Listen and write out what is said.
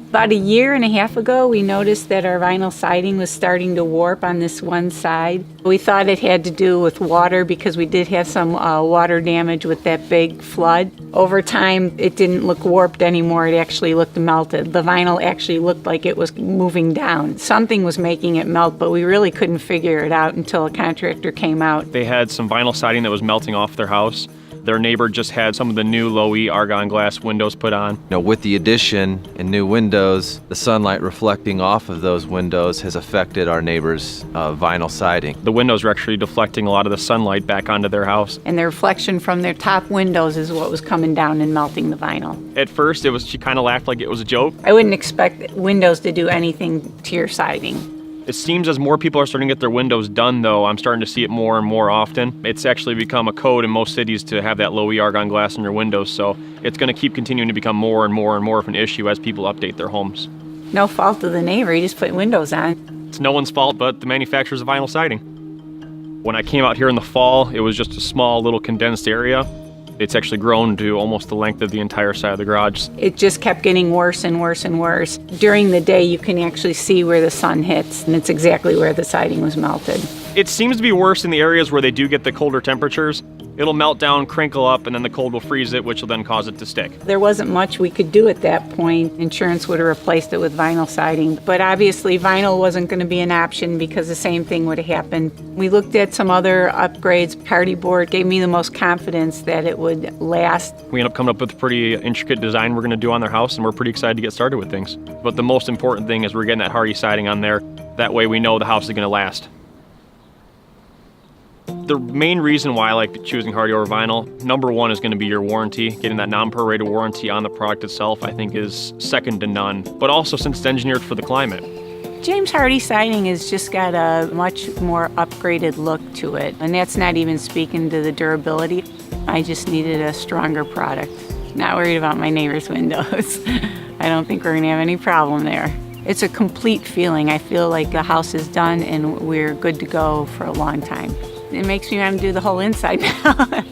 About a year and a half ago, we noticed that our vinyl siding was starting to warp on this one side. We thought it had to do with water because we did have some water damage with that big flood. Over time, it didn't look warped anymore. It actually looked melted. The vinyl actually looked like it was moving down. Something was making it melt, but we really couldn't figure it out until a contractor came out. They had some vinyl siding that was melting off their house. Their neighbor just had some of the new low-E argon glass windows put on. With the addition and new windows, the sunlight reflecting off of those windows has affected our neighbor's vinyl siding. The windows are actually deflecting a lot of the sunlight back onto their house. And the reflection from their top windows is what was coming down and melting the vinyl. At first, she kind of laughed like it was a joke. I wouldn't expect windows to do anything to your siding. It seems as more people are starting to get their windows done, though, I'm starting to see it more and more often. It's actually become a code in most cities to have that low-E argon glass in your windows, so it's going to keep continuing to become more and more and more of an issue as people update their homes. No fault of the neighbor, he just put windows on. It's no one's fault but the manufacturers of vinyl siding. When I came out here in the fall, it was just a small little condensed area. It's actually grown to almost the length of the entire side of the garage. It just kept getting worse and worse and worse. During the day, you can actually see where the sun hits, and it's exactly where the siding was melted. It seems to be worse in the areas where they do get the colder temperatures. It'll melt down, crinkle up, and then the cold will freeze it, which will then cause it to stick. There wasn't much we could do at that point. Insurance would have replaced it with vinyl siding. But obviously, vinyl wasn't going to be an option because the same thing would have happened. We looked at some other upgrades. Hardie board gave me the most confidence that it would last. We ended up coming up with a pretty intricate design we're going to do on their house, and we're pretty excited to get started with things. But the most important thing is we're getting that Hardie siding on there. That way we know the house is going to last. The main reason why I like choosing Hardie over vinyl, number one is going to be your warranty. Getting that non-prorated warranty on the product itself, I think, is second to none. But also, since it's engineered for the climate. James Hardie siding has just got a much more upgraded look to it. And that's not even speaking to the durability. I just needed a stronger product. Not worried about my neighbor's windows. I don't think we're going to have any problem there. It's a complete feeling. I feel like the house is done and we're good to go for a long time. It makes me want to do the whole inside now.